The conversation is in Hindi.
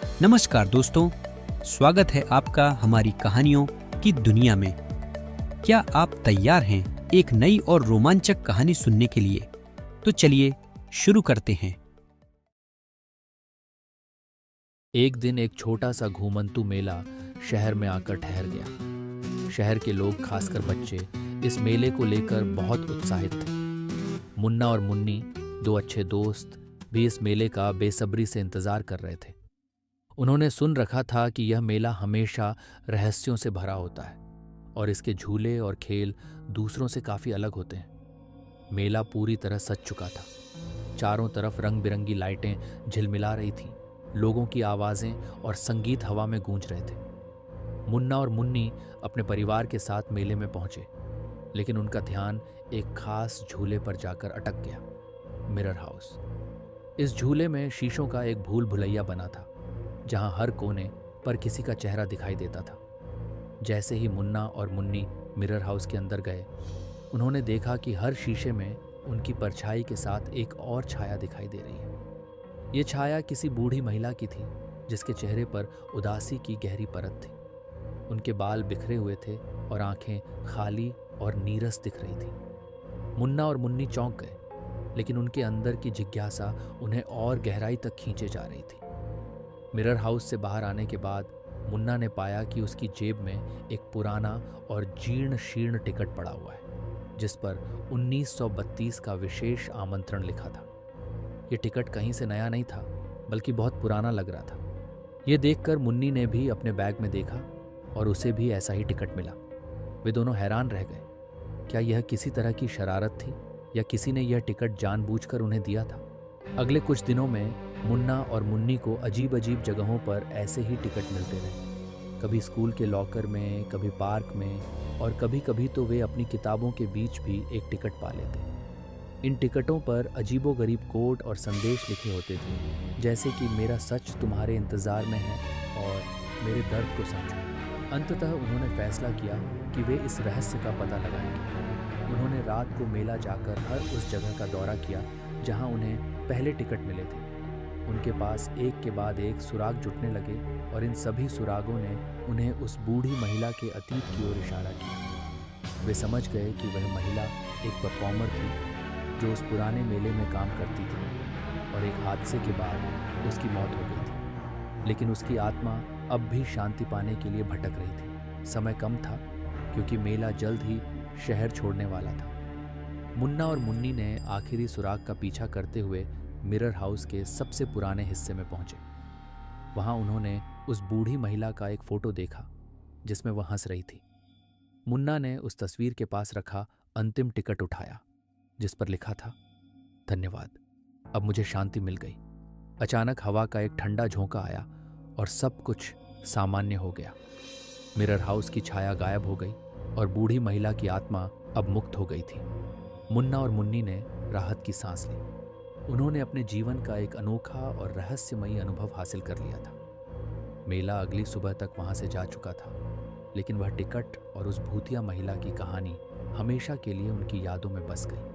नमस्कार दोस्तों, स्वागत है आपका हमारी कहानियों की दुनिया में। क्या आप तैयार हैं एक नई और रोमांचक कहानी सुनने के लिए? तो चलिए शुरू करते हैं। एक दिन एक छोटा सा घूमंतू मेला शहर में आकर ठहर गया। शहर के लोग, खासकर बच्चे, इस मेले को लेकर बहुत उत्साहित थे। मुन्ना और मुन्नी, दो अच्छे दोस्त, भी इस मेले का बेसब्री से इंतजार कर रहे थे। उन्होंने सुन रखा था कि यह मेला हमेशा रहस्यों से भरा होता है और इसके झूले और खेल दूसरों से काफी अलग होते हैं। मेला पूरी तरह सज चुका था। चारों तरफ रंग बिरंगी लाइटें झिलमिला रही थीं। लोगों की आवाजें और संगीत हवा में गूंज रहे थे। मुन्ना और मुन्नी अपने परिवार के साथ मेले में पहुंचे, लेकिन उनका ध्यान एक खास झूले पर जाकर अटक गया, मिरर हाउस। इस झूले में शीशों का एक भूल भुलैया बना था, जहां हर कोने पर किसी का चेहरा दिखाई देता था। जैसे ही मुन्ना और मुन्नी मिरर हाउस के अंदर गए, उन्होंने देखा कि हर शीशे में उनकी परछाई के साथ एक और छाया दिखाई दे रही है। ये छाया किसी बूढ़ी महिला की थी, जिसके चेहरे पर उदासी की गहरी परत थी। उनके बाल बिखरे हुए थे और आंखें खाली और नीरस दिख रही थी। मुन्ना और मुन्नी चौंक गए, लेकिन उनके अंदर की जिज्ञासा उन्हें और गहराई तक खींचे जा रही थी। मिरर हाउस से बाहर आने के बाद मुन्ना ने पाया कि उसकी जेब में एक पुराना और जीर्ण शीर्ण टिकट पड़ा हुआ है, जिस पर 1932 का विशेष आमंत्रण लिखा था। ये टिकट कहीं से नया नहीं था, बल्कि बहुत पुराना लग रहा था। ये देखकर मुन्नी ने भी अपने बैग में देखा और उसे भी ऐसा ही टिकट मिला। वे दोनों हैरान रह गए। क्या यह किसी तरह की शरारत थी या किसी ने यह टिकट जानबूझकर उन्हें दिया था? अगले कुछ दिनों में मुन्ना और मुन्नी को अजीब अजीब जगहों पर ऐसे ही टिकट मिलते रहे। कभी स्कूल के लॉकर में, कभी पार्क में, और कभी कभी तो वे अपनी किताबों के बीच भी एक टिकट पा लेते। इन टिकटों पर अजीबोगरीब कोड और संदेश लिखे होते थे, जैसे कि मेरा सच तुम्हारे इंतज़ार में है और मेरे दर्द को समझो। अंततः उन्होंने फैसला किया कि वे इस रहस्य का पता लगाएंगे। उन्होंने रात को मेला जाकर हर उस जगह का दौरा किया जहां उन्हें पहले टिकट मिले थे। उनके पास एक के बाद एक सुराग जुटने लगे और इन सभी सुरागों ने उन्हें उस बूढ़ी महिला के अतीत की ओर इशारा किया। वे समझ गए कि वह महिला एक परफॉर्मर थी जो उस पुराने मेले में काम करती थी और एक हादसे के बाद उसकी मौत हो गई थी। लेकिन उसकी आत्मा अब भी शांति पाने के लिए भटक रही थी। समय कम था, क्योंकि मेला जल्द ही शहर छोड़ने वाला था। मुन्ना और मुन्नी ने आखिरी सुराग का पीछा करते हुए मिरर हाउस के सबसे पुराने हिस्से में पहुंचे। वहां उन्होंने उस बूढ़ी महिला का एक फोटो देखा, जिसमें वह हंस रही थी। मुन्ना ने उस तस्वीर के पास रखा अंतिम टिकट उठाया, जिस पर लिखा था, धन्यवाद, अब मुझे शांति मिल गई। अचानक हवा का एक ठंडा झोंका आया और सब कुछ सामान्य हो गया। मिरर हाउस की छाया गायब हो गई और बूढ़ी महिला की आत्मा अब मुक्त हो गई थी। मुन्ना और मुन्नी ने राहत की सांस ली। उन्होंने अपने जीवन का एक अनोखा और रहस्यमयी अनुभव हासिल कर लिया था। मेला अगली सुबह तक वहां से जा चुका था, लेकिन वह टिकट और उस भूतिया महिला की कहानी हमेशा के लिए उनकी यादों में बस गई।